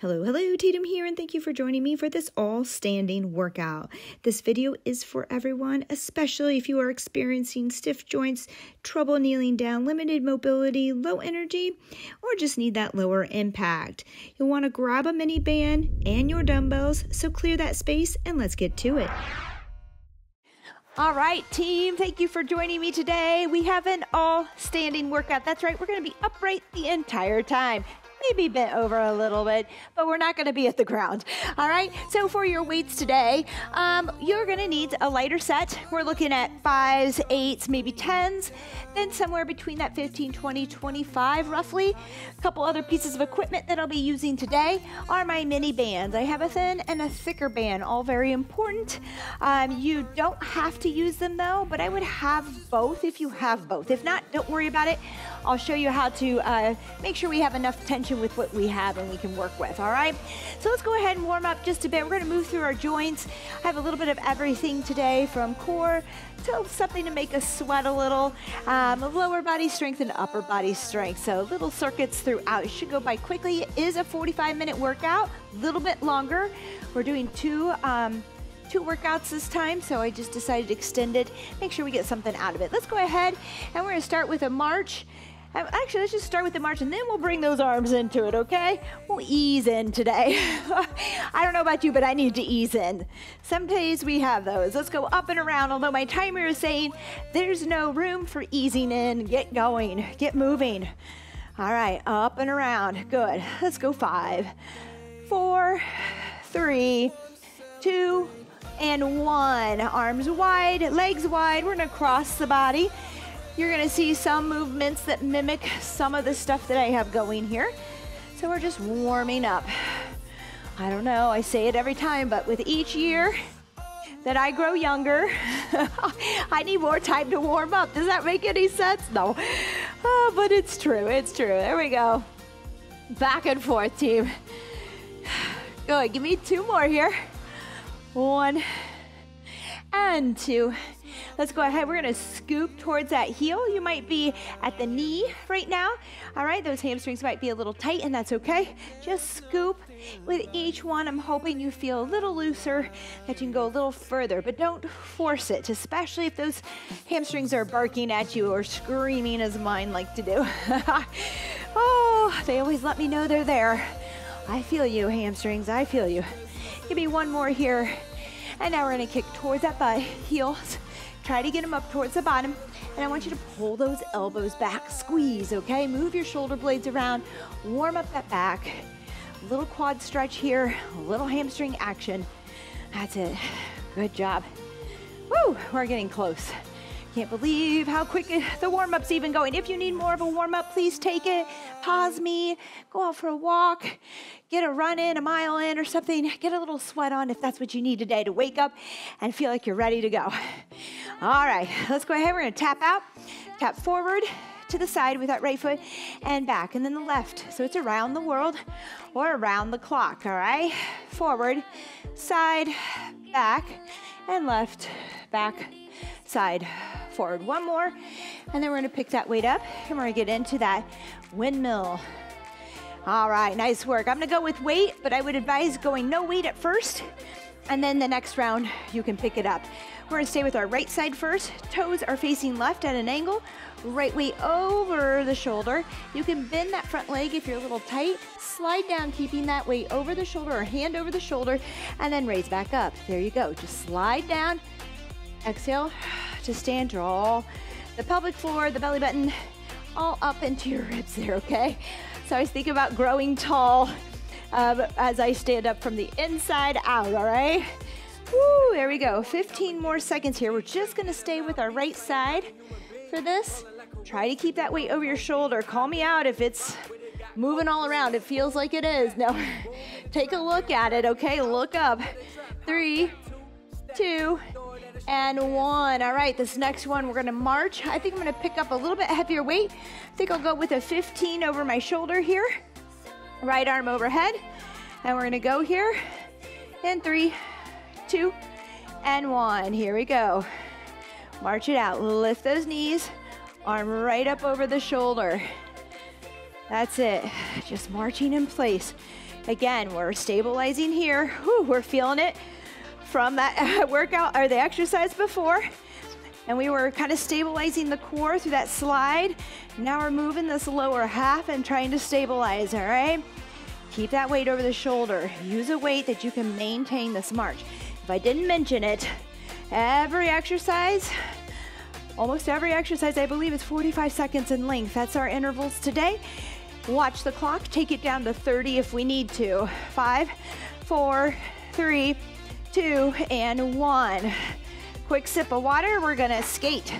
Hello, Tatum here, and thank you for joining me for this all-standing workout. This video is for everyone, especially if you are experiencing stiff joints, trouble kneeling down, limited mobility, low energy, or just need that lower impact. You'll want to grab a mini band and your dumbbells, so clear that space and let's get to it. All right, team, thank you for joining me today. We have an all-standing workout. That's right, we're going to be upright the entire time. Maybe bent over a little bit, but we're not going to be at the ground. All right, so for your weights today, you're going to need a lighter set. We're looking at 5s, 8s, maybe 10s, then somewhere between that 15, 20, 25 roughly. A couple other pieces of equipment that I'll be using today are my mini bands. I have a thin and a thicker band, all very important. You don't have to use them though, but I would have both if you have both. If not, don't worry about it. I'll show you how to make sure we have enough tension with what we have and we can work with, all right? So let's go ahead and warm up just a bit. We're gonna move through our joints. I have a little bit of everything today, from core to something to make us sweat a little, lower body strength and upper body strength. So little circuits throughout. It should go by quickly. It is a 45-minute workout, a little bit longer. We're doing two workouts this time, so I just decided to extend it, make sure we get something out of it. Let's go ahead and we're gonna start with a march. Actually, let's just start with the march and then we'll bring those arms into it, okay? We'll ease in today. I don't know about you, but I need to ease in. Some days we have those. Let's go up and around, although my timer is saying there's no room for easing in. Get going, get moving. All right, up and around, good. Let's go 5, 4, 3, 2, and 1. Arms wide, legs wide. We're gonna cross the body. You're gonna see some movements that mimic some of the stuff that I have going here. So we're just warming up. I don't know, I say it every time, but with each year that I grow younger, I need more time to warm up. Does that make any sense? No. Oh, but it's true, it's true. There we go. Back and forth, team. Good, give me 2 more here. 1 and 2. Let's go ahead. We're going to scoop towards that heel. You might be at the knee right now. All right, those hamstrings might be a little tight, and that's okay. Just scoop with each one. I'm hoping you feel a little looser, that you can go a little further, but don't force it, especially if those hamstrings are barking at you or screaming as mine like to do. Oh, they always let me know they're there. I feel you, hamstrings. I feel you. Give me 1 more here. And now we're gonna kick towards that butt, heels. Try to get them up towards the bottom. And I want you to pull those elbows back, squeeze, okay? Move your shoulder blades around, warm up that back. A little quad stretch here, a little hamstring action. That's it, good job. Woo, we're getting close. Can't believe how quick the warm-up's even going. If you need more of a warm-up, please take it. Pause me, go out for a walk, get a run in, a mile in or something. Get a little sweat on if that's what you need today to wake up and feel like you're ready to go. All right, let's go ahead. We're gonna tap out, tap forward to the side with that right foot and back, and then the left. So it's around the world or around the clock, all right? Forward, side, back, and left, back, side, forward. 1 more, and then we're gonna pick that weight up and we're gonna get into that windmill. All right, nice work. I'm gonna go with weight, but I would advise going no weight at first, and then the next round you can pick it up. We're gonna stay with our right side first. Toes are facing left at an angle. Right weight over the shoulder. You can bend that front leg if you're a little tight. Slide down, keeping that weight over the shoulder or hand over the shoulder, and then raise back up. There you go, just slide down. Exhale to stand, draw the pelvic floor, the belly button, all up into your ribs there, okay? So I was thinking about growing tall as I stand up from the inside out, all right? Woo, there we go. 15 more seconds here. We're just gonna stay with our right side for this. Try to keep that weight over your shoulder. Call me out if it's moving all around. It feels like it is. No, take a look at it, okay? Look up. 3, 2, and 1. All right, this next one, we're gonna march. I think I'm gonna pick up a little bit heavier weight. I think I'll go with a 15 over my shoulder here. Right arm overhead. And we're gonna go here. And 3, 2, and 1. Here we go. March it out. Lift those knees. Arm right up over the shoulder. That's it. Just marching in place. Again, we're stabilizing here. Whew, we're feeling it from that workout or the exercise before. And we were kind of stabilizing the core through that slide. Now we're moving this lower half and trying to stabilize, all right? Keep that weight over the shoulder. Use a weight that you can maintain this march. If I didn't mention it, every exercise, almost every exercise, I believe, is 45 seconds in length. That's our intervals today. Watch the clock, take it down to 30 if we need to. 5, 4, 3, 2, and 1. Quick sip of water, we're gonna skate.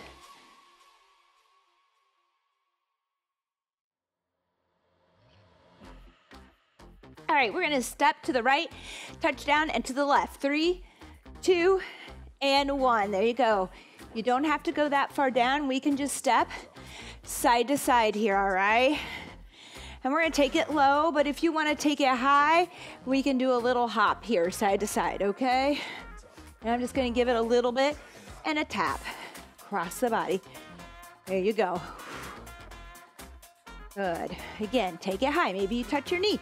All right, we're gonna step to the right, touch down, and to the left. 3, 2, and 1. There you go. You don't have to go that far down. We can just step side to side here, all right? And we're gonna take it low, but if you wanna take it high, we can do a little hop here, side to side, okay? And I'm just gonna give it a little bit and a tap across the body. There you go. Good. Again, take it high. Maybe you touch your knee.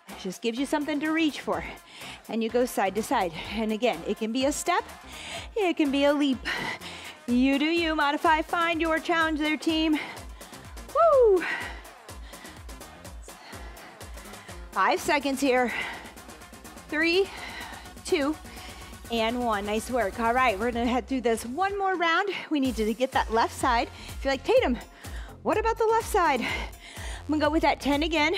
It just gives you something to reach for. And you go side to side. And again, it can be a step, it can be a leap. You do you, modify, find your challenge there, team. Woo! 5 seconds here. 3, 2, and 1. Nice work. All right, we're gonna head through this one more round. We need to get that left side. If you're like, Tatum, what about the left side? I'm gonna go with that 10 again.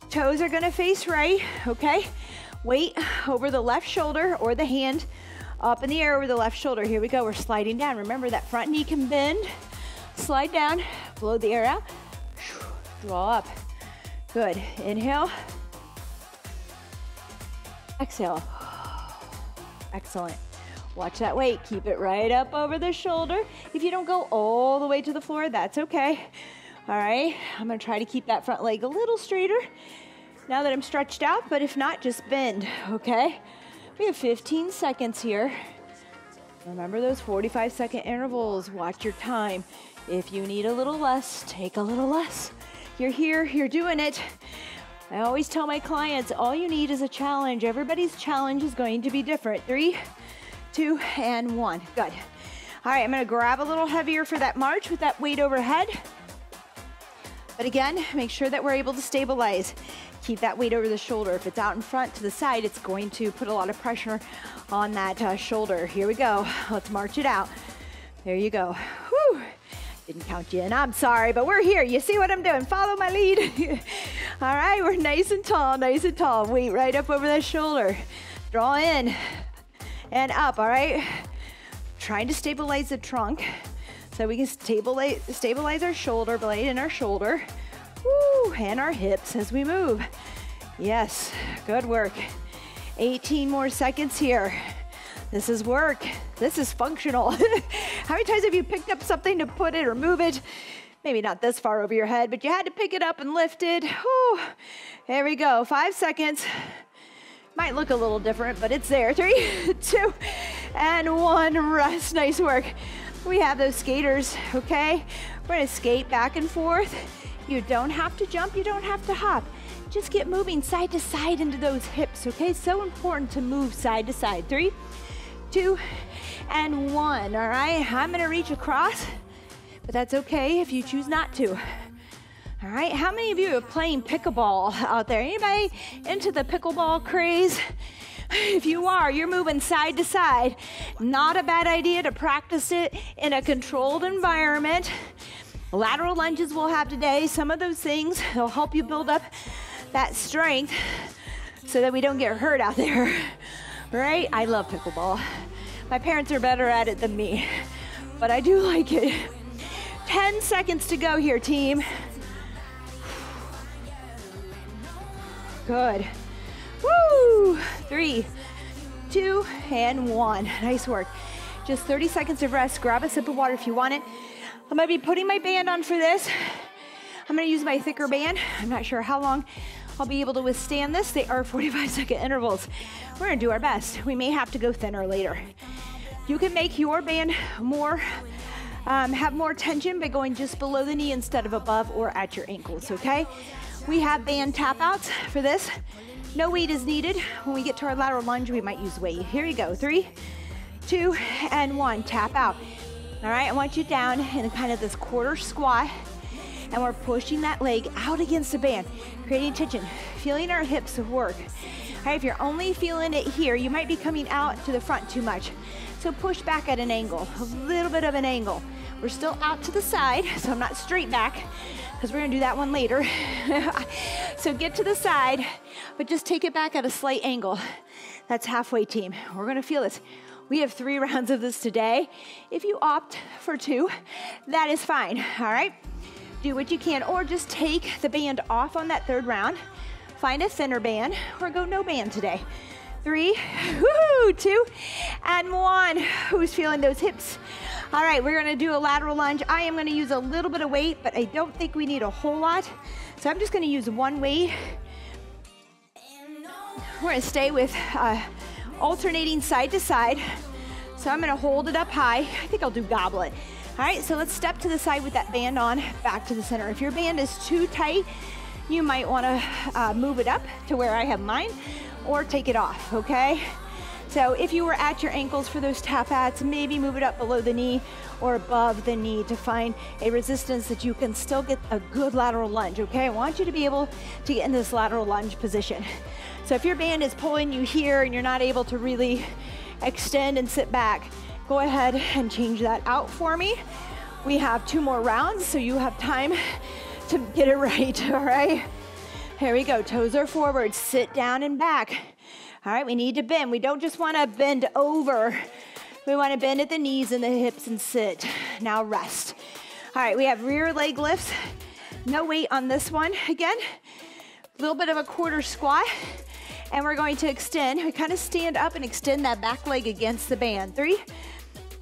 Toes are gonna face right, okay? Weight over the left shoulder or the hand up in the air over the left shoulder. Here we go, we're sliding down. Remember that front knee can bend. Slide down, blow the air out, draw up. Good, inhale. Exhale. Excellent. Watch that weight, keep it right up over the shoulder. If you don't go all the way to the floor, that's okay. All right, I'm gonna try to keep that front leg a little straighter now that I'm stretched out, but if not, just bend, okay? We have 15 seconds here. Remember those 45-second intervals. Watch your time. If you need a little less, take a little less. You're here, you're doing it. I always tell my clients, all you need is a challenge. Everybody's challenge is going to be different. 3, 2, and 1. Good. All right, I'm gonna grab a little heavier for that march with that weight overhead. But again, make sure that we're able to stabilize. Keep that weight over the shoulder. If it's out in front to the side, it's going to put a lot of pressure on that shoulder. Here we go. Let's march it out. There you go. Whew. Didn't count you in. I'm sorry, but we're here. You see what I'm doing? Follow my lead. All right, we're nice and tall, nice and tall. Weight right up over that shoulder. Draw in and up, all right? Trying to stabilize the trunk so we can stabilize our shoulder blade and our shoulder. Woo, and our hips as we move. Yes, good work. 18 more seconds here. This is work. This is functional. How many times have you picked up something to put it or move it? Maybe not this far over your head, but you had to pick it up and lift it. Whew. There we go, 5 seconds. Might look a little different, but it's there. 3, 2, and 1, rest. Nice work. We have those skaters, okay? We're gonna skate back and forth. You don't have to jump, you don't have to hop. Just get moving side to side into those hips, okay? So important to move side to side. 3, 2, and 1, all right? I'm gonna reach across, but that's okay if you choose not to. All right, how many of you are playing pickleball out there? Anybody into the pickleball craze? If you are, you're moving side to side. Not a bad idea to practice it in a controlled environment. Lateral lunges we'll have today. Some of those things will help you build up that strength so that we don't get hurt out there, right? I love pickleball. My parents are better at it than me, but I do like it. 10 seconds to go here, team. Good. Woo! 3, 2, and 1. Nice work. Just 30 seconds of rest. Grab a sip of water if you want it. I'm gonna be putting my band on for this. I'm gonna use my thicker band. I'm not sure how long I'll be able to withstand this. They are 45-second intervals. We're gonna do our best. We may have to go thinner later. You can make your band more, have more tension by going just below the knee instead of above or at your ankles, okay? We have band tap outs for this. No weight is needed. When we get to our lateral lunge, we might use weight. Here you go. 3, 2, and 1. Tap out. All right, I want you down in kind of this quarter squat, and we're pushing that leg out against the band, creating tension, feeling our hips work. All right, if you're only feeling it here, you might be coming out to the front too much. So push back at an angle, a little bit of an angle. We're still out to the side, so I'm not straight back, because we're gonna do that one later. So get to the side, but just take it back at a slight angle. That's halfway, team. We're gonna feel this. We have 3 rounds of this today. If you opt for 2, that is fine, all right? Do what you can, or just take the band off on that 3rd round, find a thinner band, or go no band today. 3, 2, and 1. Who's feeling those hips? All right, we're gonna do a lateral lunge. I am gonna use a little bit of weight, but I don't think we need a whole lot. So I'm just gonna use 1 weight. We're gonna stay with alternating side to side. So I'm gonna hold it up high. I think I'll do goblet. All right, so let's step to the side with that band on, back to the center. If your band is too tight, you might wanna move it up to where I have mine, or take it off, okay? So if you were at your ankles for those tap outs, maybe move it up below the knee or above the knee to find a resistance that you can still get a good lateral lunge, okay? I want you to be able to get in this lateral lunge position. So if your band is pulling you here and you're not able to really extend and sit back, go ahead and change that out for me. We have 2 more rounds, so you have time to get it right, all right? Here we go, toes are forward, sit down and back. All right, we need to bend. We don't just wanna bend over. We wanna bend at the knees and the hips and sit. Now rest. All right, we have rear leg lifts. No weight on this one. Again, a little bit of a quarter squat. And we're going to extend. We kind of stand up and extend that back leg against the band. 3,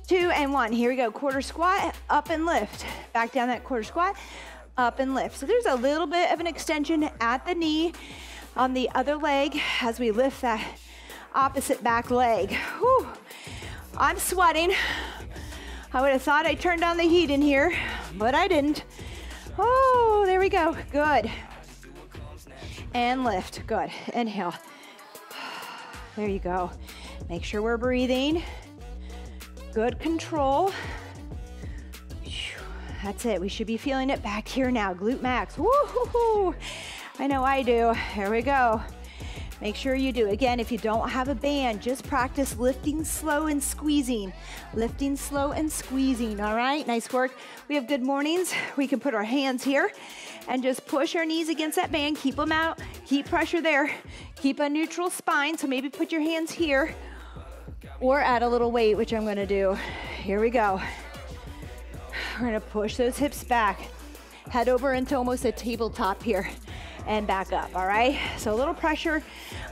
2, and 1. Here we go, quarter squat, up and lift. Back down that quarter squat, up and lift. So there's a little bit of an extension at the knee on the other leg as we lift that opposite back leg. Whew. I'm sweating. I would have thought I turned on the heat in here, but I didn't. Oh, there we go, good. And lift, good, inhale. There you go. Make sure we're breathing. Good control. That's it, we should be feeling it back here now, glute max. Woo-hoo-hoo. I know I do. Here we go. Make sure you do. Again, if you don't have a band, just practice lifting slow and squeezing. Lifting slow and squeezing, all right? Nice work. We have good mornings. We can put our hands here and just push our knees against that band. Keep them out. Keep pressure there. Keep a neutral spine, so maybe put your hands here or add a little weight, which I'm gonna do. Here we go. We're gonna push those hips back. Head over into almost a tabletop here and back up, all right? So a little pressure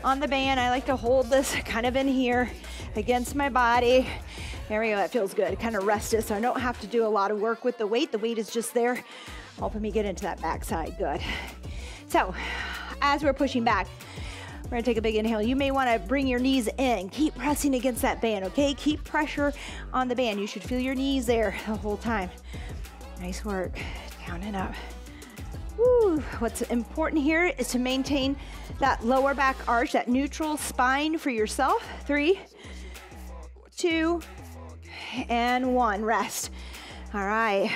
on the band. I like to hold this kind of in here against my body. There we go, that feels good. Kind of rest it so I don't have to do a lot of work with the weight. The weight is just there, helping me get into that backside, good. So as we're pushing back, we're gonna take a big inhale. You may wanna bring your knees in. Keep pressing against that band, okay? Keep pressure on the band. You should feel your knees there the whole time. Nice work, down and up. Woo. What's important here is to maintain that lower back arch, that neutral spine for yourself. 3, 2, and 1, rest. All right,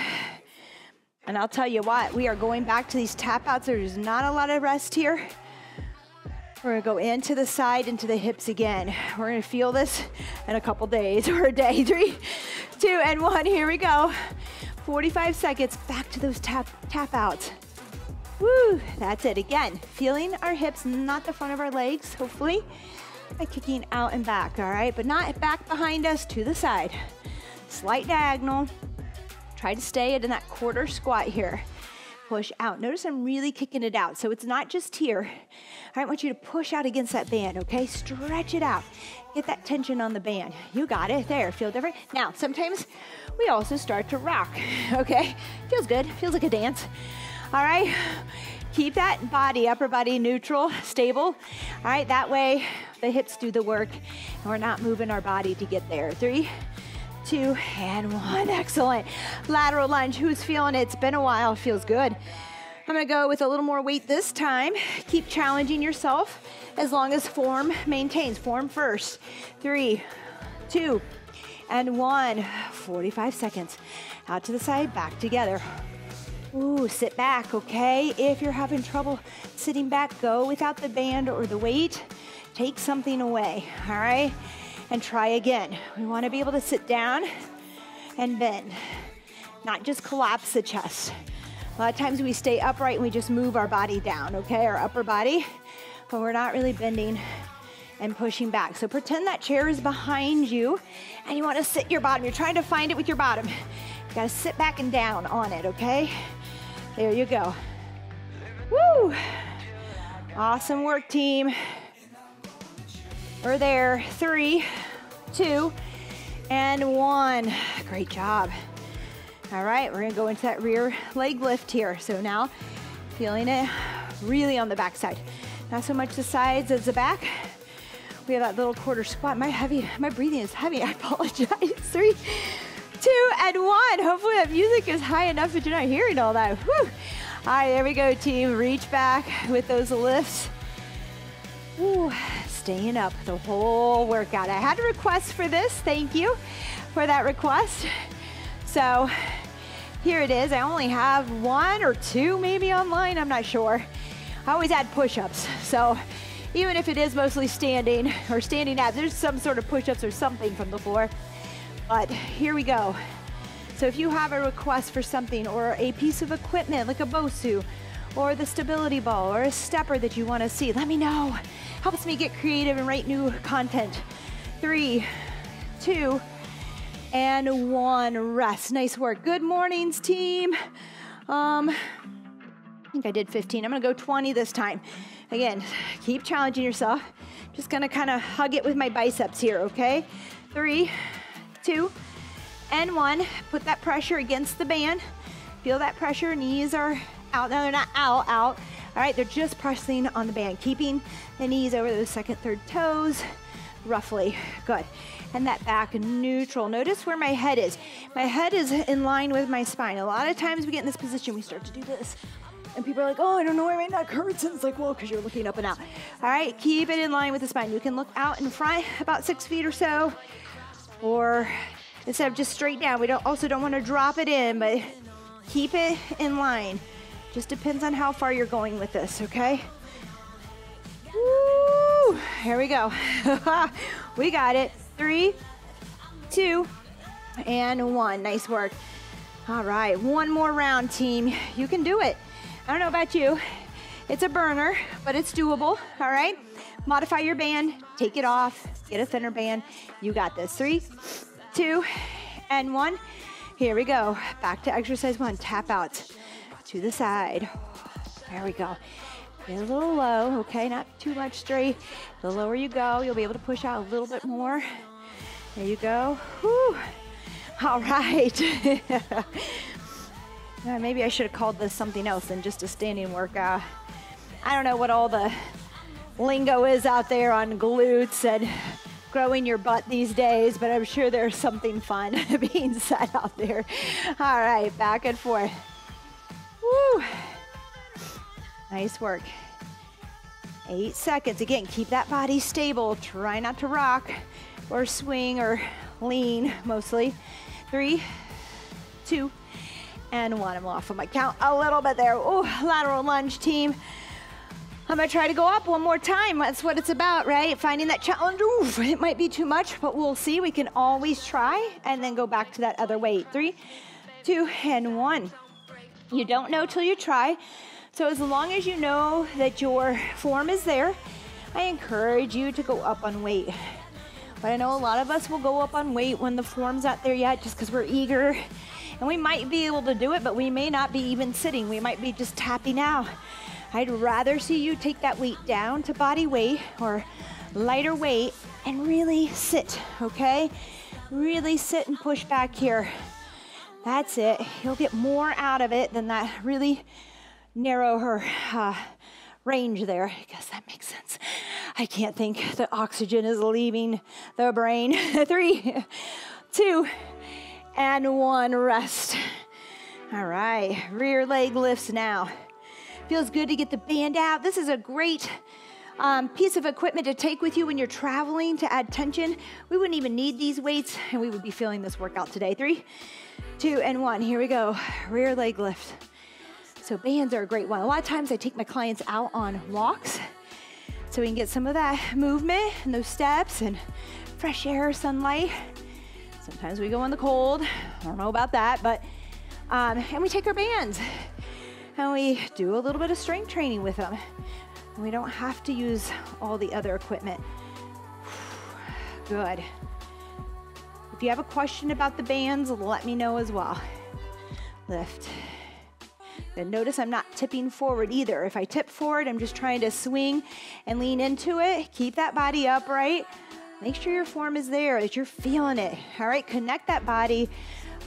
and I'll tell you what, we are going back to these tap outs. There's not a lot of rest here. We're gonna go into the side, into the hips again. We're gonna feel this in a couple days or a day. 3, 2, and 1, here we go. 45 seconds, back to those tap outs. Woo, that's it. Again, feeling our hips, not the front of our legs, hopefully, by kicking out and back, all right? But not back behind us, to the side. Slight diagonal. Try to stay in that quarter squat here. Push out. Notice I'm really kicking it out, so it's not just here. I want you to push out against that band, okay? Stretch it out. Get that tension on the band. You got it. There, feel different? Now, sometimes we also start to rock, okay? Feels good. Feels like a dance. All right, keep that body, upper body neutral, stable. All right, that way the hips do the work and we're not moving our body to get there. 3, 2, and 1, excellent. Lateral lunge, who's feeling it? It's been a while, feels good. I'm gonna go with a little more weight this time. Keep challenging yourself as long as form maintains. Form first. 3, 2, and 1. 45 seconds. Out to the side, back together. Ooh, sit back, okay? If you're having trouble sitting back, go without the band or the weight. Take something away, all right? And try again. We wanna be able to sit down and bend, not just collapse the chest. A lot of times we stay upright and we just move our body down, okay? Our upper body, but we're not really bending and pushing back. So pretend that chair is behind you and you wanna sit your bottom. You're trying to find it with your bottom. You gotta sit back and down on it, okay? There you go. Woo! Awesome work, team. We're there. 3, 2, and 1. Great job. All right, we're gonna go into that rear leg lift here. So now, feeling it really on the back side. Not so much the sides as the back. We have that little quarter squat. My breathing is heavy, I apologize. 3, 2, and 1. Hopefully that music is high enough that you're not hearing all that. Woo. All right, there we go, team. Reach back with those lifts. Woo. Staying up the whole workout. I had a request for this. Thank you for that request. So here it is. I only have 1 or 2 maybe online. I'm not sure. I always add push-ups. So even if it is mostly standing or standing abs, there's some sort of push-ups or something from the floor. But here we go. So if you have a request for something or a piece of equipment like a BOSU or the stability ball or a stepper that you want to see, let me know. Helps me get creative and write new content. 3, 2, and 1. Rest. Nice work. Good mornings, team. I think I did 15. I'm gonna go 20 this time. Again, keep challenging yourself. Just gonna kind of hug it with my biceps here, okay? 3, 2, and 1. Put that pressure against the band. Feel that pressure. Knees are out. No, they're not out. All right, they're just pressing on the band, keeping the knees over the second, third toes, roughly. Good. And that back neutral. Notice where my head is. My head is in line with my spine. A lot of times we get in this position, we start to do this. And people are like, oh, I don't know where my neck hurts. And it's like, well, because you're looking up and out. All right, keep it in line with the spine. You can look out in front about 6 feet or so, or instead of just straight down. We also don't want to drop it in, but keep it in line. Just depends on how far you're going with this, okay? Woo! Here we go. We got it. 3, 2, and 1. Nice work. All right, one more round, team. You can do it. I don't know about you. It's a burner, but it's doable, all right? Modify your band, take it off, get a thinner band. You got this. 3, 2, and 1. Here we go. Back to exercise 1. Tap out to the side. There we go. Get a little low, okay? Not too much straight. The lower you go, you'll be able to push out a little bit more. There you go. Whew. All right. Maybe I should have called this something else than just a standing workout. I don't know what all the lingo is out there on glutes and growing your butt these days, but I'm sure there's something fun being said out there. All right, back and forth. Woo. Nice work. 8 seconds. Again, keep that body stable. Try not to rock or swing or lean mostly. 3, 2, and 1. I'm off on my count a little bit there. Oh, lateral lunge, team. I'm gonna try to go up one more time. That's what it's about, right? Finding that challenge. Oof, it might be too much, but we'll see. We can always try and then go back to that other weight. 3, 2, and 1. You don't know till you try. So as long as you know that your form is there, I encourage you to go up on weight. But I know a lot of us will go up on weight when the form's not there yet just because we're eager. And we might be able to do it, but we may not be even sitting. We might be just tapping out. I'd rather see you take that weight down to body weight or lighter weight and really sit, okay? Really sit and push back here. That's it. You'll get more out of it than that really narrow range there. I guess that makes sense. I can't think. The oxygen is leaving the brain. 3, 2, and 1. Rest. All right. Rear leg lifts now. Feels good to get the band out. This is a great piece of equipment to take with you when you're traveling to add tension. We wouldn't even need these weights and we would be feeling this workout today. 3, 2, and 1. Here we go. Rear leg lift. So bands are a great one. A lot of times I take my clients out on walks so we can get some of that movement and those steps and fresh air, sunlight. Sometimes we go in the cold. I don't know about that, but, and we take our bands and we do a little bit of strength training with them. We don't have to use all the other equipment. Good. If you have a question about the bands, let me know as well. Lift. And notice I'm not tipping forward either. If I tip forward, I'm just trying to swing and lean into it. Keep that body upright. Make sure your form is there, that you're feeling it. All right, connect that body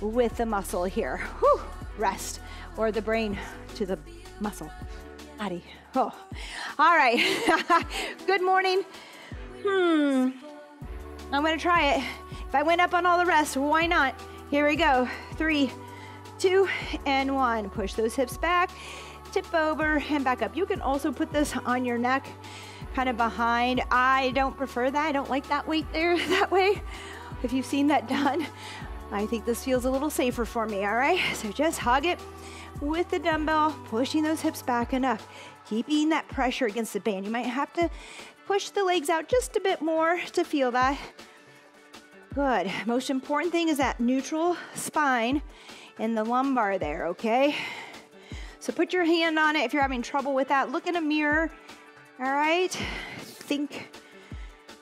with the muscle here. Whew. Rest, or the brain to the muscle, body. Oh, all right. Good morning. I'm gonna try it. If I went up on all the rest, why not? Here we go. 3, 2, and 1. Push those hips back, tip over, and back up. You can also put this on your neck, kind of behind. I don't prefer that. I don't like that weight there that way. If you've seen that done, I think this feels a little safer for me, all right? So just hug it with the dumbbell, pushing those hips back and up, keeping that pressure against the band. You might have to push the legs out just a bit more to feel that. Good. Most important thing is that neutral spine in the lumbar there, okay? So put your hand on it if you're having trouble with that. Look in a mirror, all right? Think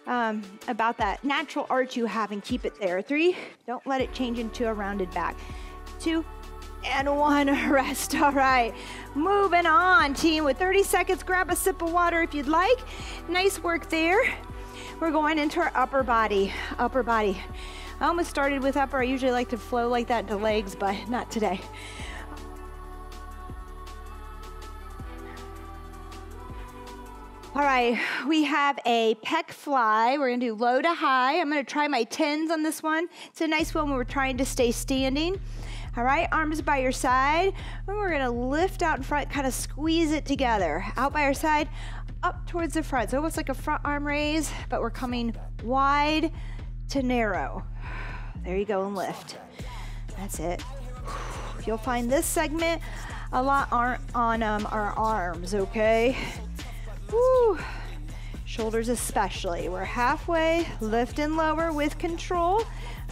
about that natural arch you have and keep it there. 3, don't let it change into a rounded back. 2, and 1, rest. All right, moving on, team. With 30 seconds, grab a sip of water if you'd like. Nice work there. We're going into our upper body. Upper body. I almost started with upper. I usually like to flow like that to legs, but not today. All right, we have a pec fly. We're gonna do low to high. I'm gonna try my 10s on this one. It's a nice one when we're trying to stay standing. All right, arms by your side. And we're gonna lift out in front, kind of squeeze it together. Out by our side, up towards the front. So almost like a front arm raise, but we're coming wide to narrow. There you go, and lift. That's it. You'll find this segment a lot on our arms, okay? Woo. Shoulders especially. We're halfway, lift and lower with control.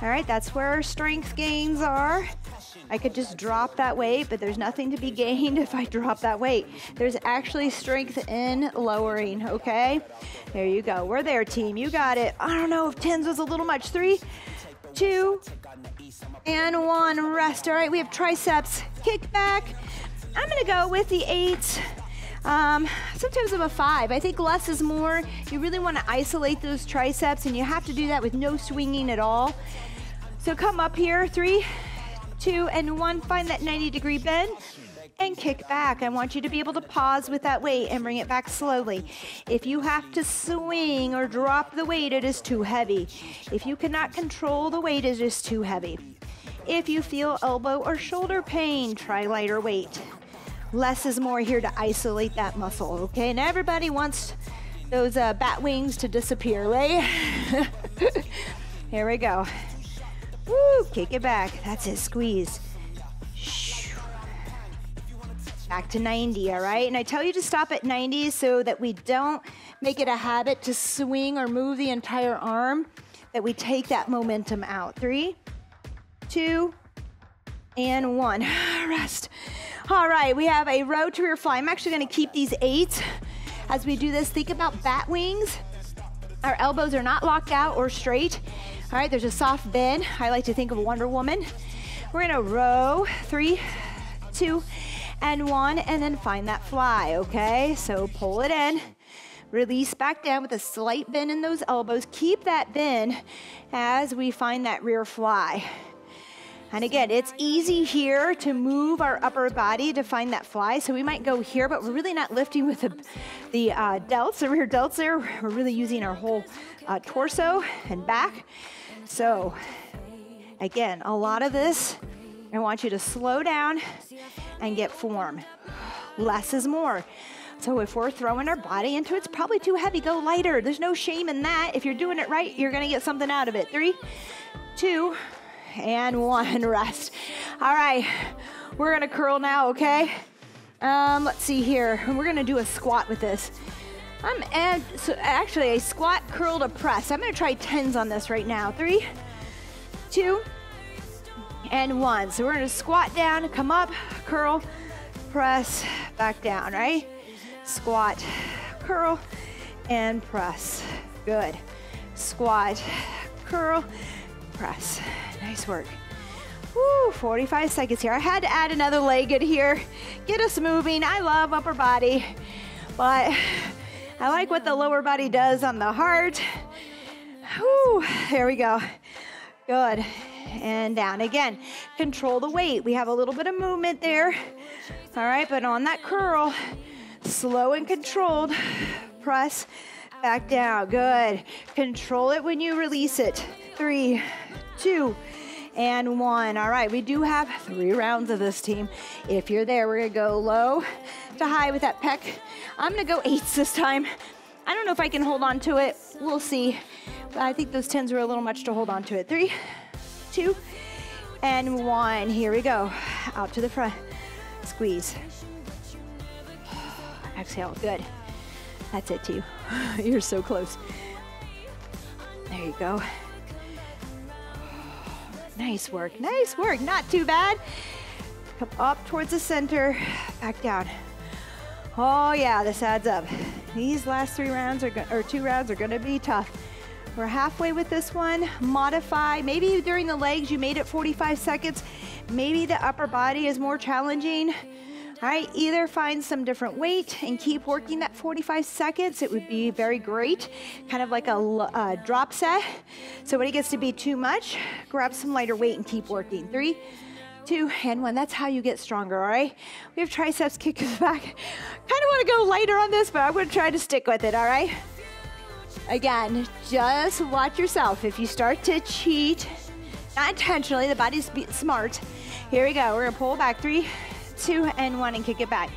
All right, that's where our strength gains are. I could just drop that weight, but there's nothing to be gained if I drop that weight. There's actually strength in lowering, okay? There you go. We're there, team. You got it. I don't know if 10s was a little much. 3, 2, and 1. Rest. All right, we have triceps. Kick back. I'm going to go with the 8s. Sometimes I'm a 5. I think less is more. You really want to isolate those triceps, and you have to do that with no swinging at all. So come up here. 3, 2, and 1. Find that 90-degree bend and kick back. I want you to be able to pause with that weight and bring it back slowly. If you have to swing or drop the weight, it is too heavy. If you cannot control the weight, it is too heavy. If you feel elbow or shoulder pain, try lighter weight. Less is more here to isolate that muscle, okay? And everybody wants those bat wings to disappear, right? Here we go. Woo, kick it back. That's it, squeeze. Back to 90, all right? And I tell you to stop at 90 so that we don't make it a habit to swing or move the entire arm, that we take that momentum out. 3, 2, and 1. Rest. All right, we have a row to rear fly. I'm actually gonna keep these 8s. As we do this, think about bat wings. Our elbows are not locked out or straight. All right, there's a soft bend. I like to think of Wonder Woman. We're gonna row. 3, 2, and 1, and then find that fly, okay? So pull it in, release back down with a slight bend in those elbows. Keep that bend as we find that rear fly. And again, it's easy here to move our upper body to find that fly. So we might go here, but we're really not lifting with the delts, the rear delts there. We're really using our whole torso and back. So again, a lot of this, I want you to slow down and get form. less is more. So if we're throwing our body into it, it's probably too heavy. Go lighter. There's no shame in that. If you're doing it right, you're going to get something out of it. 3, 2, and 1. Rest. All right. We're going to curl now, okay? Let's see here. We're going to do a squat with this. So actually, a squat, curl to press. I'm going to try 10s on this right now. 3, 2, and 1. So we're going to squat down, come up, curl, press, back down, right? Squat, curl, and press. Good. Squat, curl, press. Nice work. Woo, 45 seconds here. I had to add another leg in here. Get us moving. I love upper body, but I like what the lower body does on the heart. Woo, there we go. Good. And down again. Control the weight. We have a little bit of movement there. All right, but on that curl, slow and controlled. Press back down. Good. Control it when you release it. 3, 2, and 1. All right, we do have 3 rounds of this, team. If you're there, we're gonna go low to high with that pec. I'm gonna go 8s this time. I don't know if I can hold on to it. We'll see. But I think those 10s were a little much to hold on to it. 3, 2, and 1. Here we go. Out to the front. Squeeze. Exhale. Good. That's it, too. You're so close. There you go. Nice work. Nice work. Not too bad. Come up towards the center. Back down. Oh, yeah, this adds up. These last 2 rounds are going to be tough. We're halfway with this one. Modify. Maybe during the legs you made it 45 seconds. Maybe the upper body is more challenging. All right, either find some different weight and keep working that 45 seconds. It would be very great, kind of like a drop set. So when it gets to be too much, grab some lighter weight and keep working. 3, 2, and 1. That's how you get stronger, all right? We have triceps kick in the back. Kind of want to go lighter on this, but I'm going to try to stick with it, all right? Again, just watch yourself. If you start to cheat, not intentionally, the body's smart. Here we go. We're going to pull back. 3, 2, and 1, and kick it back.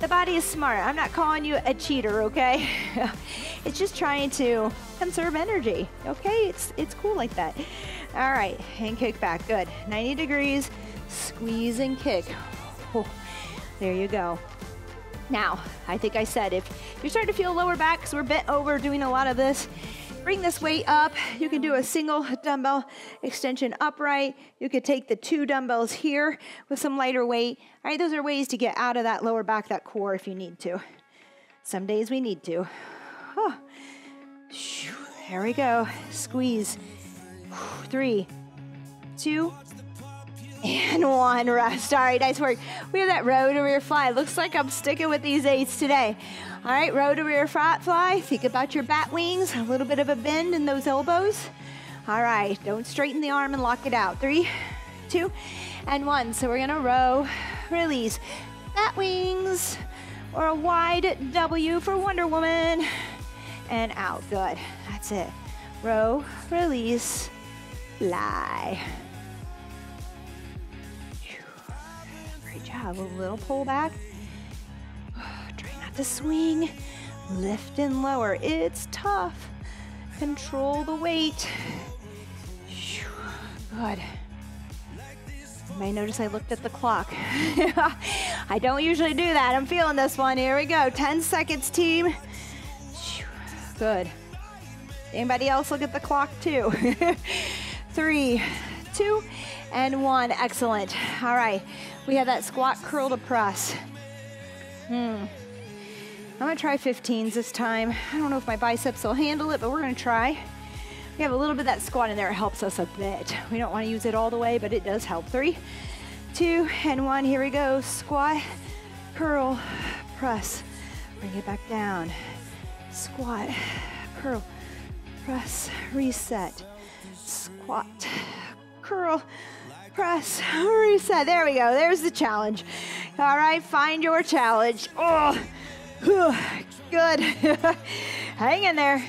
The body is smart. I'm not calling you a cheater, okay? It's just trying to conserve energy, okay? It's cool like that. All right, and kick back. Good. 90 degrees. Squeeze and kick. Oh, there you go. Now, I think I said if you're starting to feel lower back because we're bent over doing a lot of this, bring this weight up. You can do a single dumbbell extension upright. You could take the 2 dumbbells here with some lighter weight. All right, those are ways to get out of that lower back, that core if you need to. Some days we need to. Oh. There we go. Squeeze. 3, 2, and 1. Rest. All right, nice work. We have that row to rear fly. Looks like I'm sticking with these 8s today. All right, row to rear fly. Think about your bat wings. A little bit of a bend in those elbows. All right, don't straighten the arm and lock it out. 3, 2, and 1. So we're gonna row, release, bat wings, or a wide W for Wonder Woman, and out. Good. That's it. Row, release, fly. Great job. A little pull back. Try not to swing. Lift and lower. It's tough. Control the weight. Good. You may notice I looked at the clock. I don't usually do that. I'm feeling this one. Here we go. 10 seconds, team. Good. Anybody else look at the clock too? 3, 2, and 1. Excellent. All right. We have that squat curl to press. I'm gonna try 15s this time. I don't know if my biceps will handle it, but we're gonna try. We have a little bit of that squat in there. It helps us a bit. We don't wanna use it all the way, but it does help. 3, 2, and 1. Here we go. Squat, curl, press. Bring it back down. Squat, curl, press, reset. Squat, curl, press, reset. There we go. There's the challenge. All right, find your challenge. Oh, good. Hang in there.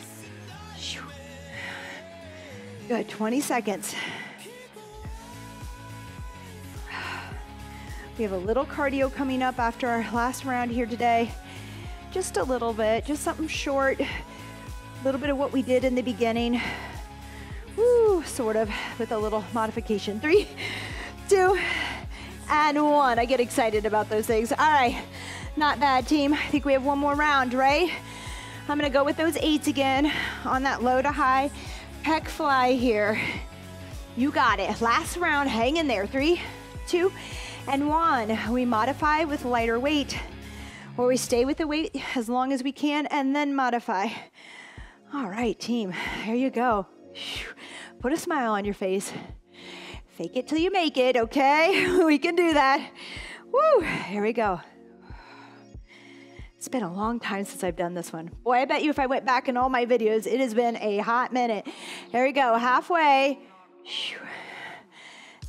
Good, 20 seconds. We have a little cardio coming up after our last round here today. Just a little bit, just something short. A little bit of what we did in the beginning. Woo, sort of, with a little modification. 3, 2, and 1. I get excited about those things. All right, not bad, team. I think we have one more round, right? I'm gonna go with those 8s again on that low to high pec fly here. You got it. Last round, hang in there. 3, 2, and 1. We modify with lighter weight, or we stay with the weight as long as we can and then modify. All right, team, there you go. Put a smile on your face. Fake it till you make it, okay? We can do that. Woo, here we go. It's been a long time since I've done this one. Boy, I bet you if I went back in all my videos, it has been a hot minute. Here we go, halfway.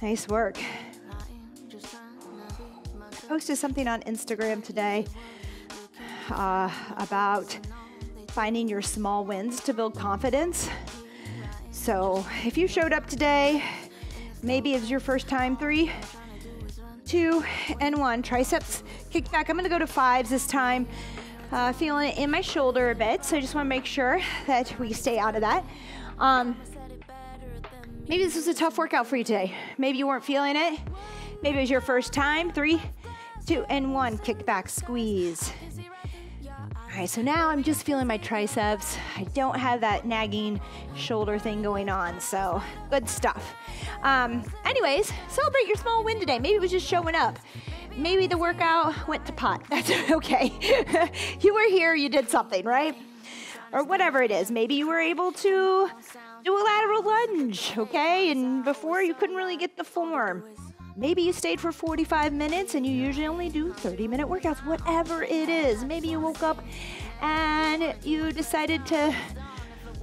Nice work. I posted something on Instagram today about finding your small wins to build confidence. So if you showed up today, maybe it's your first time. 3, 2, and 1. Triceps kick back. I'm gonna go to 5s this time. Feeling it in my shoulder a bit, so I just wanna make sure that we stay out of that. Maybe this was a tough workout for you today. Maybe you weren't feeling it. Maybe it was your first time. 3, 2, and 1. Kick back, squeeze. All right, so now I'm just feeling my triceps. I don't have that nagging shoulder thing going on, so good stuff. Anyways, celebrate your small win today. Maybe it was just showing up. Maybe the workout went to pot. That's okay. You were here, you did something, right? Or whatever it is. Maybe you were able to do a lateral lunge, okay? And before you couldn't really get the form. Maybe you stayed for 45 minutes and you usually only do 30-minute workouts, whatever it is. Maybe you woke up and you decided to,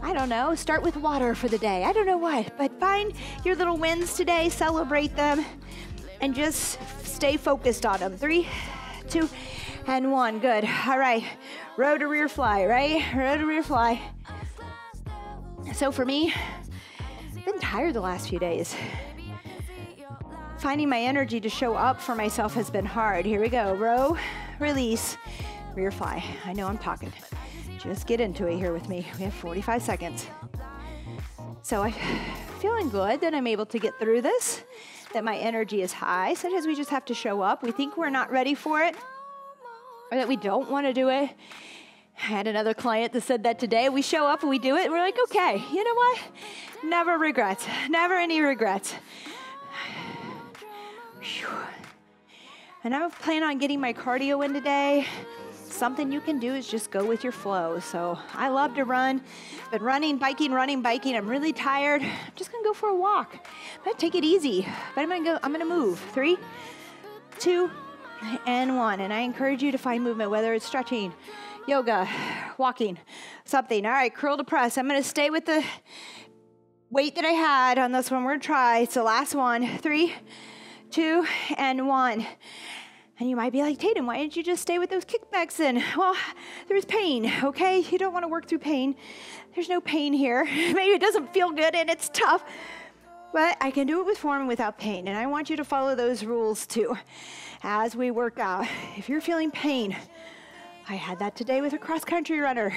I don't know, start with water for the day. I don't know what, but find your little wins today, celebrate them, and just stay focused on them. 3, 2, and 1. Good. All right. Row to rear fly, right? Row to rear fly. So for me, I've been tired the last few days. Finding my energy to show up for myself has been hard. Here we go. Row, release, rear fly. I know I'm talking. Just get into it here with me. We have 45 seconds. So I'm feeling good that I'm able to get through this, that my energy is high. Sometimes we just have to show up. We think we're not ready for it, or that we don't want to do it. I had another client that said that today. We show up and we do it, and we're like, okay, you know what? Never regrets. Never any regrets. And I plan on getting my cardio in today. Something you can do is just go with your flow. So I love to run. Been running, biking. I'm really tired. I'm just gonna go for a walk. I'm gonna take it easy, but I'm gonna move. 3, 2, and 1. And I encourage you to find movement, whether it's stretching, yoga, walking, something. All right, curl to press. I'm gonna stay with the weight that I had on this one. We're gonna try. It's the last one. 3, 2, and 1. And you might be like, Tatum, why didn't you just stay with those kickbacks in? Well, there's pain, okay? You don't want to work through pain. There's no pain here. Maybe it doesn't feel good and it's tough, but I can do it with form and without pain. And I want you to follow those rules too as we work out. If you're feeling pain, I had that today with a cross-country runner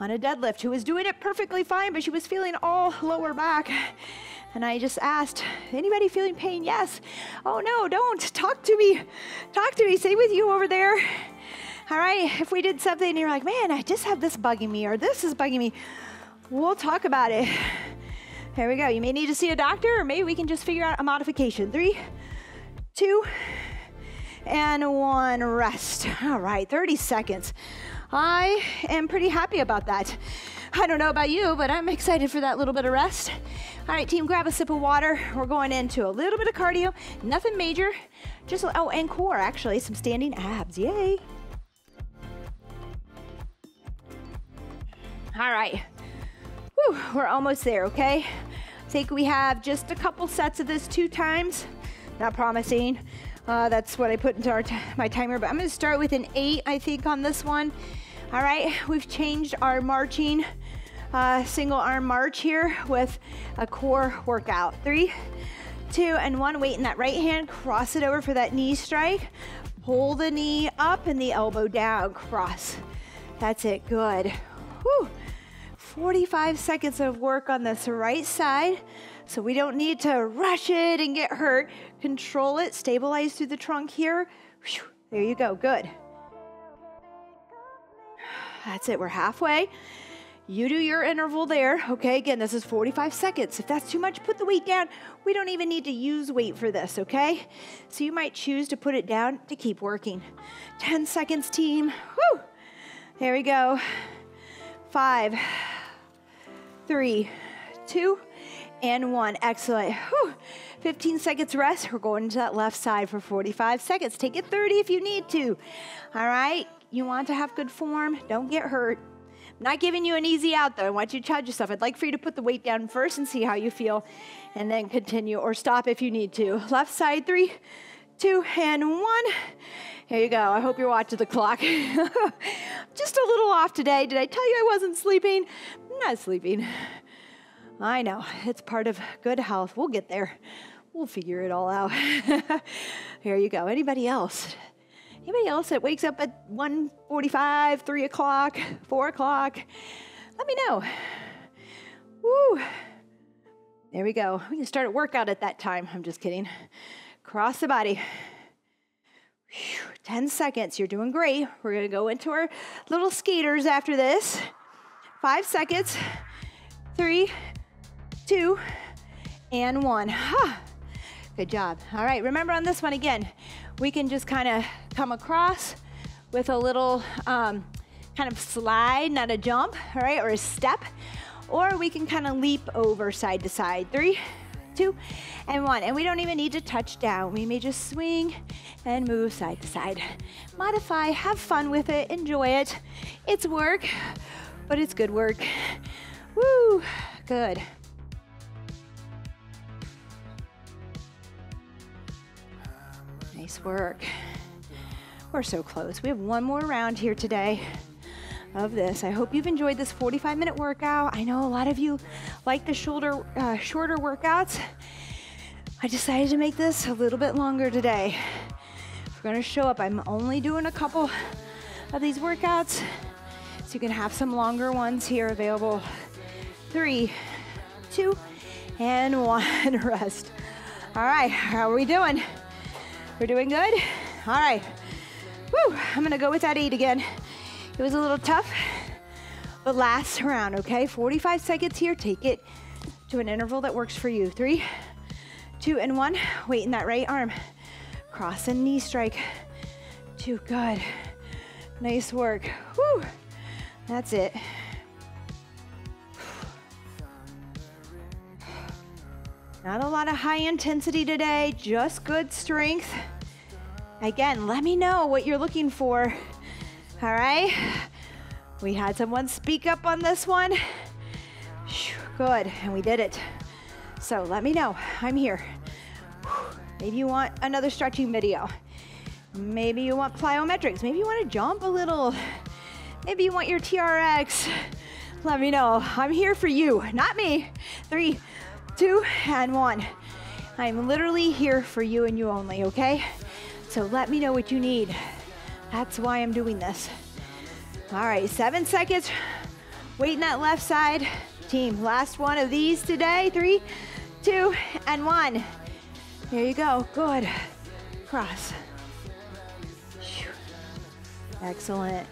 on a deadlift who was doing it perfectly fine, but she was feeling all lower back. And I just asked, anybody feeling pain? Yes. Oh no, don't. Talk to me. Talk to me. Stay with you over there. All right, if we did something and you're like, man, I just have this bugging me or this is bugging me, we'll talk about it. There we go. You may need to see a doctor or maybe we can just figure out a modification. 3, 2, and 1. Rest. All right, 30 seconds. I am pretty happy about that. I don't know about you, but I'm excited for that little bit of rest. All right, team, grab a sip of water. We're going into a little bit of cardio, nothing major. Just, oh, and core, actually, some standing abs, yay. All right, whew, we're almost there, okay? I think we have just a couple sets of this 2 times. Not promising. That's what I put into my timer, but I'm gonna start with an 8, I think, on this one. All right, we've changed our marching single arm march here with a core workout. 3, 2, and 1. Weight in that right hand, cross it over for that knee strike. Pull the knee up and the elbow down, cross. That's it, good. Whew. 45 seconds of work on this right side, so we don't need to rush it and get hurt. Control it, stabilize through the trunk here. Whew. There you go, good. That's it, we're halfway. You do your interval there. Okay, again, this is 45 seconds. If that's too much, put the weight down. We don't even need to use weight for this, okay? So you might choose to put it down to keep working. 10 seconds, team. Woo! There we go. 5, 3, 2, and 1. Excellent. Whew. 15 seconds rest. We're going to that left side for 45 seconds. Take it 30 if you need to. All right? You want to have good form. Don't get hurt. I'm not giving you an easy out, though. I want you to challenge yourself. I'd like for you to put the weight down first and see how you feel, and then continue or stop if you need to. Left side, 3, 2, and 1. Here you go. I hope you're watching the clock. Just a little off today. Did I tell you I wasn't sleeping? I'm not sleeping. I know. It's part of good health. We'll get there. We'll figure it all out. Here you go. Anybody else? Anybody else that wakes up at 1:45, 3 o'clock, 4 o'clock? Let me know. Woo. There we go. We can start a workout at that time. I'm just kidding. Cross the body. 10 seconds. You're doing great. We're going to go into our little skaters after this. 5 seconds. 3, 2, and 1. Good job. All right. Remember on this one again, we can just kind of come across with a little kind of slide, not a jump, all right, or a step, or we can kind of leap over side to side. 3, 2, and 1. And we don't even need to touch down. We may just swing and move side to side. Modify, have fun with it, enjoy it. It's work, but it's good work. Woo, good. Nice work. We're so close. We have one more round here today of this. I hope you've enjoyed this 45-minute workout. I know a lot of you like the shorter workouts. I decided to make this a little bit longer today. We're going to show up. I'm only doing a couple of these workouts, so you can have some longer ones here available. 3, 2, and 1. Rest. All right, how are we doing? We're doing good? All right. Woo, I'm gonna go with that 8 again. It was a little tough, but last round, okay? 45 seconds here. Take it to an interval that works for you. 3, 2, and 1. Weight in that right arm. Cross and knee strike. 2, good. Nice work. Woo, that's it. Not a lot of high intensity today, just good strength. Again, let me know what you're looking for. All right? We had someone speak up on this one. Good, and we did it. So let me know, I'm here. Maybe you want another stretching video. Maybe you want plyometrics. Maybe you want to jump a little. Maybe you want your TRX. Let me know, I'm here for you, not me. 3, 2, and 1. I'm literally here for you and you only, okay? So let me know what you need. That's why I'm doing this. All right, 7 seconds. Weight in that left side. Team, last one of these today. 3, 2, and 1. There you go, good. Cross. Excellent.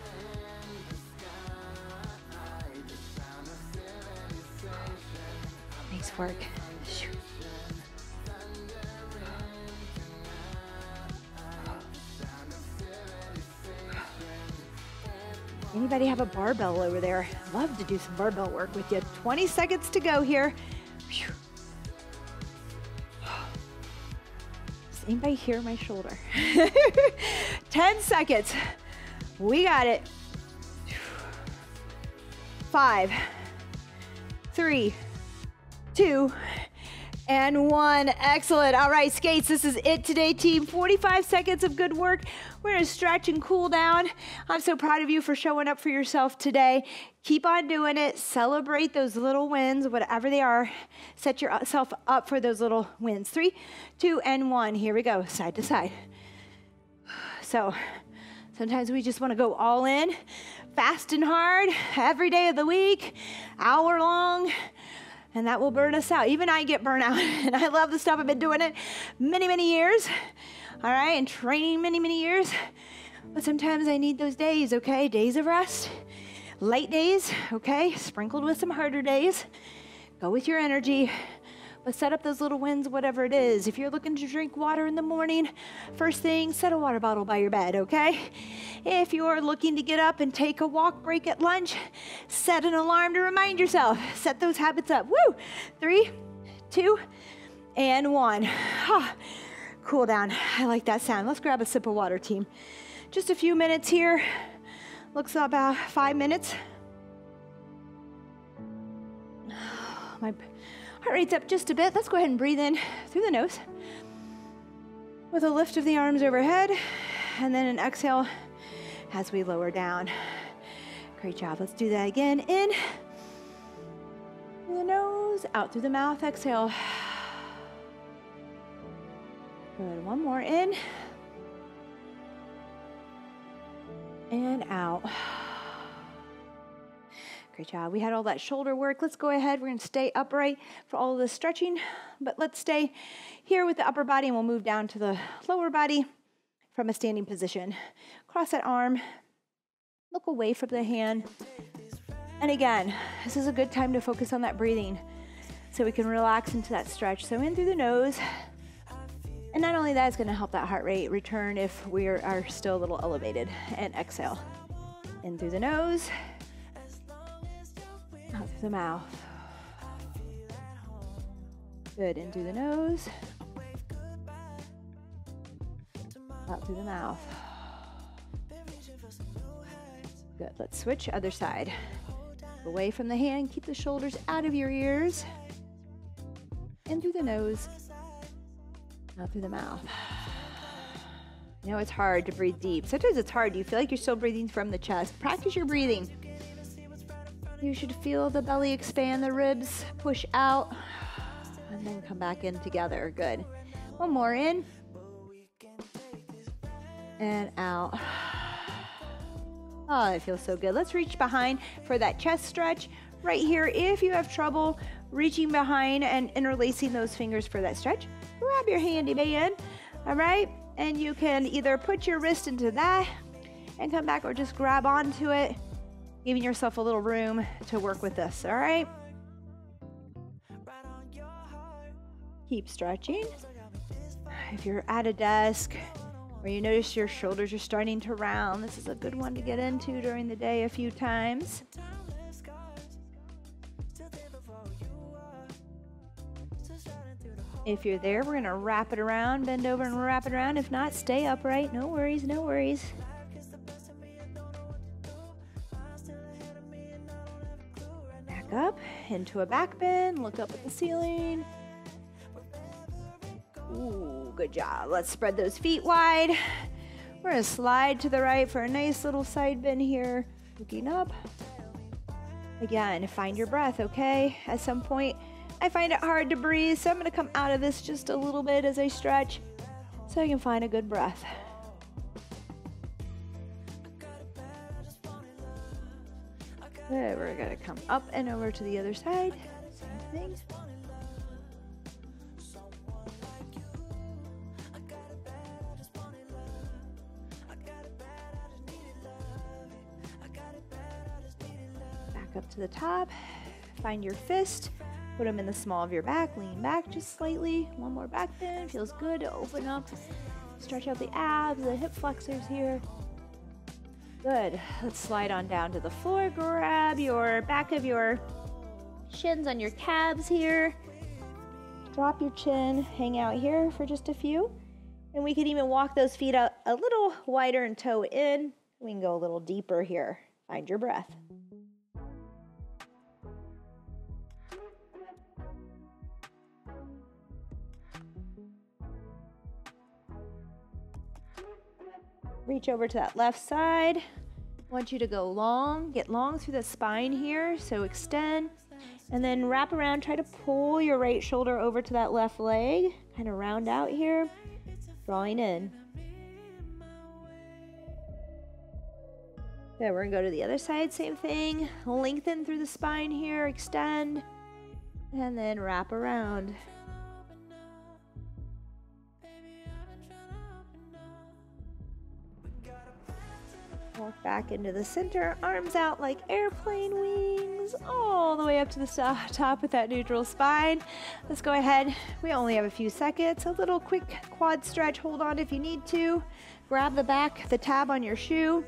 Nice work. Anybody have a barbell over there? Love to do some barbell work with you. 20 seconds to go here. Does anybody hear my shoulder? 10 seconds. We got it. 5, 3, 2, And 1. Excellent. All right, skates, this is it today, team. 45 seconds of good work. We're going to stretch and cool down. I'm so proud of you for showing up for yourself today. Keep on doing it. Celebrate those little wins, whatever they are. Set yourself up for those little wins. 3, 2, and 1. Here we go, side to side. So sometimes we just want to go all in, fast and hard, every day of the week, hour long. And that will burn us out. Even I get burnt out. And I love the stuff. I've been doing it many, many years. All right, and training many, many years. But sometimes I need those days, okay? Days of rest, light days, okay? Sprinkled with some harder days. Go with your energy. But set up those little wins, whatever it is. If you're looking to drink water in the morning, first thing, set a water bottle by your bed, okay? If you're looking to get up and take a walk break at lunch, set an alarm to remind yourself. Set those habits up. Woo! 3, 2, and 1. Cool down. I like that sound. Let's grab a sip of water, team. Just a few minutes here. Looks about 5 minutes. My heart rate's up just a bit. Let's go ahead and breathe in through the nose with a lift of the arms overhead, and then an exhale as we lower down. Great job. Let's do that again. In through the nose, out through the mouth. Exhale. Good. One more. In and out. Great job. We had all that shoulder work. Let's go ahead. We're going to stay upright for all of this stretching, but let's stay here with the upper body, and we'll move down to the lower body from a standing position. Cross that arm. Look away from the hand. And again, this is a good time to focus on that breathing so we can relax into that stretch. So in through the nose. And not only that, it's going to help that heart rate return if we are still a little elevated. And exhale. In through the nose. Out through the mouth. Good. In through the nose. Out through the mouth. Good. Let's switch other side. Away from the hand. Keep the shoulders out of your ears. In through the nose. Out through the mouth. You know, it's hard to breathe deep. Sometimes it's hard. You feel like you're still breathing from the chest. Practice your breathing. You should feel the belly expand, the ribs push out, and then come back in together. Good. One more. In and out. Oh, it feels so good. Let's reach behind for that chest stretch. Right here, if you have trouble reaching behind and interlacing those fingers for that stretch, grab your handy man, all right? And you can either put your wrist into that and come back, or just grab onto it, giving yourself a little room to work with this, all right? Keep stretching. If you're at a desk or you notice your shoulders are starting to round, this is a good one to get into during the day a few times. If you're there, we're gonna wrap it around, bend over and wrap it around. If not, stay upright. No worries, no worries. Back up into a back bend. Look up at the ceiling. Ooh, good job. Let's spread those feet wide. We're gonna slide to the right for a nice little side bend here. Looking up. Again, find your breath, okay? At some point, I find it hard to breathe, so I'm gonna come out of this just a little bit as I stretch so I can find a good breath. Good, we're gonna come up and over to the other side. Same thing. Back up to the top. Find your fist. Put them in the small of your back. Lean back just slightly. One more back bend. Feels good to open up. Stretch out the abs, the hip flexors here. Good. Let's slide on down to the floor. Grab your back of your shins on your calves here. Drop your chin. Hang out here for just a few. And we can even walk those feet out a little wider and toe in. We can go a little deeper here. Find your breath. Reach over to that left side. I want you to go long, get long through the spine here, so extend, and then wrap around, try to pull your right shoulder over to that left leg, kind of round out here, drawing in. Okay, we're gonna go to the other side, same thing. Lengthen through the spine here, extend, and then wrap around. Walk back into the center, arms out like airplane wings, all the way up to the top with that neutral spine. Let's go ahead. We only have a few seconds. A little quick quad stretch. Hold on if you need to. Grab the back, the tab on your shoe.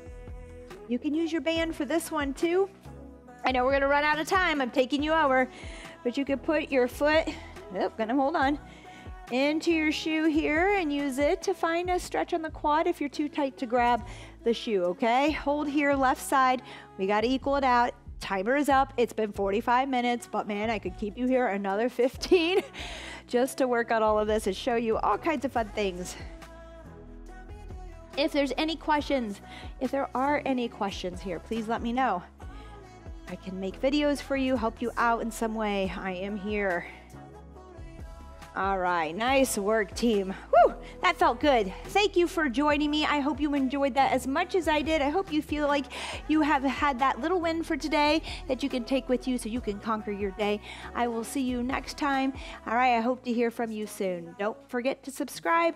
You can use your band for this one too. I know we're gonna run out of time. I'm taking you over, but you could put your foot, gonna hold on, into your shoe here and use it to find a stretch on the quad if you're too tight to grab the shoe, okay? Hold here, left side. We gotta equal it out. Timer is up. It's been 45 minutes, but man, I could keep you here another 15 just to work on all of this and show you all kinds of fun things. If there's any questions, if there are any questions here, please let me know. I can make videos for you, help you out in some way. I am here. All right, nice work, team. Whew, that felt good. Thank you for joining me. I hope you enjoyed that as much as I did. I hope you feel like you have had that little win for today that you can take with you so you can conquer your day. I will see you next time. All right, I hope to hear from you soon. Don't forget to subscribe.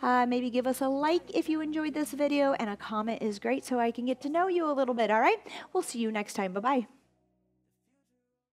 Maybe give us a like if you enjoyed this video, and a comment is great so I can get to know you a little bit, all right? We'll see you next time. Bye-bye.